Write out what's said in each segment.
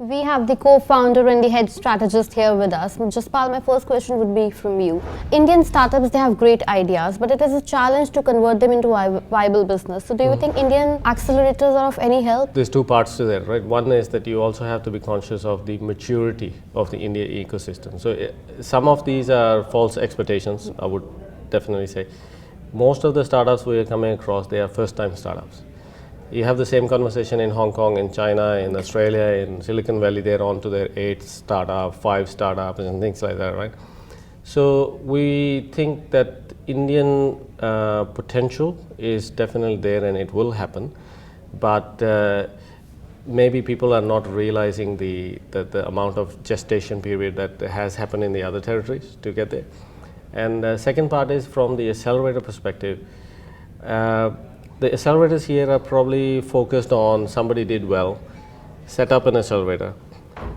We have the co-founder and the head strategist here with us. Jaspal, my first question would be from you. Indian startups, they have great ideas, but it is a challenge to convert them into viable business. So do you think Indian accelerators are of any help? There's two parts to that, right? One is that you also have to be conscious of the maturity of the India ecosystem. So some of these are false expectations, I would definitely say. Most of the startups we are coming across, they are first-time startups. You have the same conversation in Hong Kong, in China, in Australia, in Silicon Valley. They're on to their 8th startup, 5 startups, and things like that, right? So we think that Indian potential is definitely there, and it will happen. But maybe people are not realizing the amount of gestation period that has happened in the other territories to get there. And the second part is from the accelerator perspective. The accelerators here are probably focused on somebody did well, set up an accelerator,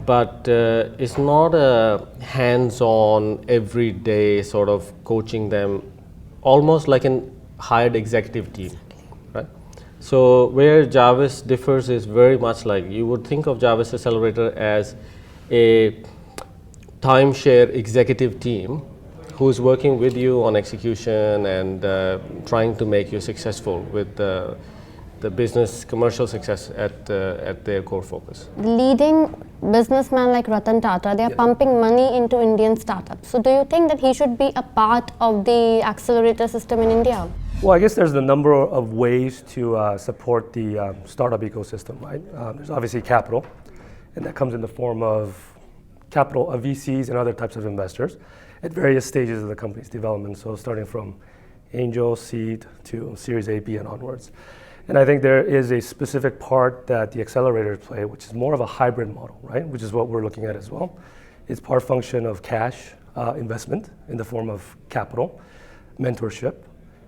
but it's not a hands-on, everyday sort of coaching them, almost like a hired executive team, right? So where Jarvis differs is very much like, you would think of Jarvis Accelerator as a timeshare executive team who's working with you on execution and trying to make you successful with the business commercial success at their core focus. Leading businessmen like Ratan Tata, they are pumping money into Indian startups. So do you think that he should be a part of the accelerator system in India? Well, I guess there's a number of ways to support the startup ecosystem, right? There's obviously capital, and that comes in the form of capital of VCs and other types of investors at various stages of the company's development, so starting from angel, seed, to Series A, B, and onwards. And I think there is a specific part that the accelerators play, which is more of a hybrid model, right? Which is what we're looking at as well. It's part function of cash investment in the form of capital, mentorship,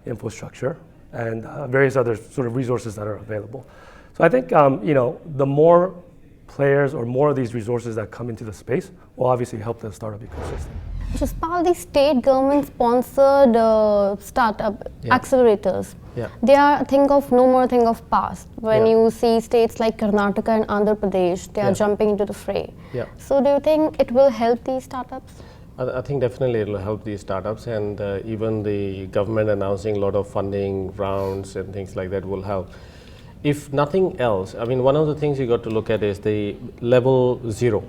infrastructure, and various other sort of resources that are available. So I think the more players or more of these resources that come into the space will obviously help the startup ecosystem. Jaspal, the state government sponsored startup accelerators. Yeah. They are think of past. When you see states like Karnataka and Andhra Pradesh, they are jumping into the fray. Yeah. So do you think it will help these startups? I think definitely it will help these startups, and even the government announcing a lot of funding rounds and things like that will help. If nothing else, I mean, one of the things you got to look at is the level 0.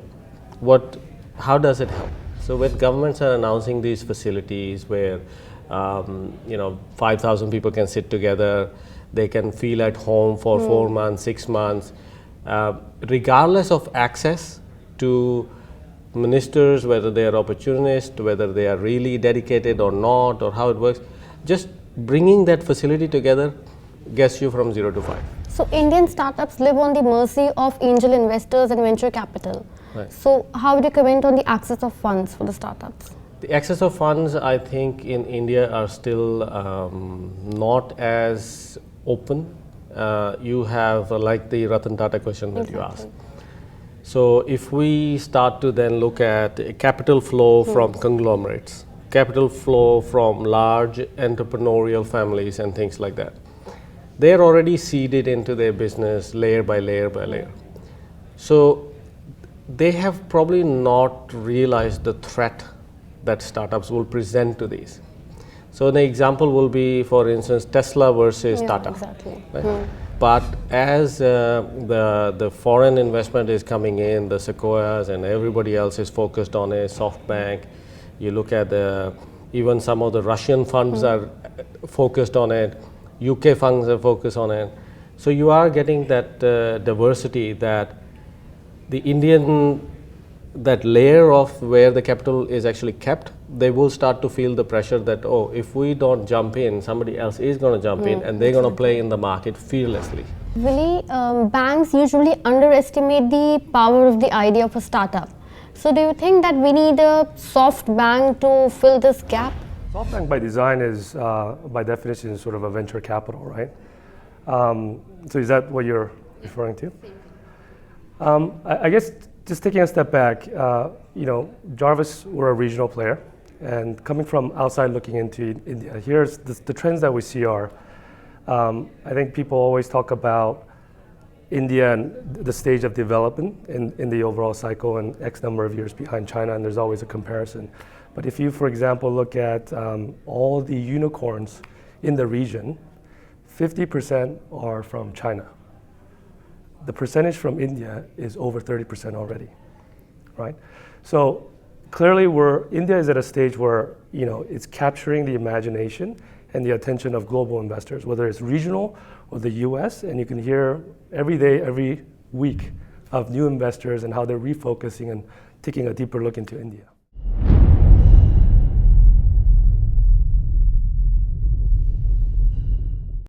How does it help? So when governments are announcing these facilities where 5,000 people can sit together, they can feel at home for 4 months, 6 months, regardless of access to ministers, whether they are opportunists, whether they are really dedicated or not, or how it works, just bringing that facility together gets you from 0 to 5. So Indian startups live on the mercy of angel investors and venture capital. Right. So how would you comment on the access of funds for the startups? The access of funds, I think, in India are still not as open. You have like the Ratan Tata question that you asked. So if we start to then look at capital flow from conglomerates, capital flow from large entrepreneurial families and things like that, they're already seeded into their business layer by layer by layer. So they have probably not realized the threat that startups will present to these. So the example will be, for instance, Tesla versus Tata. Exactly. Right? But as the foreign investment is coming in, the Sequoias and everybody else is focused on a SoftBank. You look at even some of the Russian funds are focused on it. UK funds are focused on it. So you are getting that diversity that the Indian, that layer of where the capital is actually kept, they will start to feel the pressure that, oh, if we don't jump in, somebody else is going to jump in and they're going to play in the market fearlessly. Really, banks usually underestimate the power of the idea of a startup. So do you think that we need a soft bank to fill this gap? SoftBank by design is, by definition, sort of a venture capital, right? So is that what you're referring to? I guess just taking a step back, Jarvis, we're a regional player, and coming from outside looking into India, here's the trends that we see are, I think people always talk about India and the stage of development in the overall cycle and X number of years behind China, and there's always a comparison. But if you, for example, look at all the unicorns in the region, 50% are from China. The percentage from India is over 30% already, right? So clearly India is at a stage where it's capturing the imagination and the attention of global investors, whether it's regional or the US, and you can hear every day, every week of new investors and how they're refocusing and taking a deeper look into India.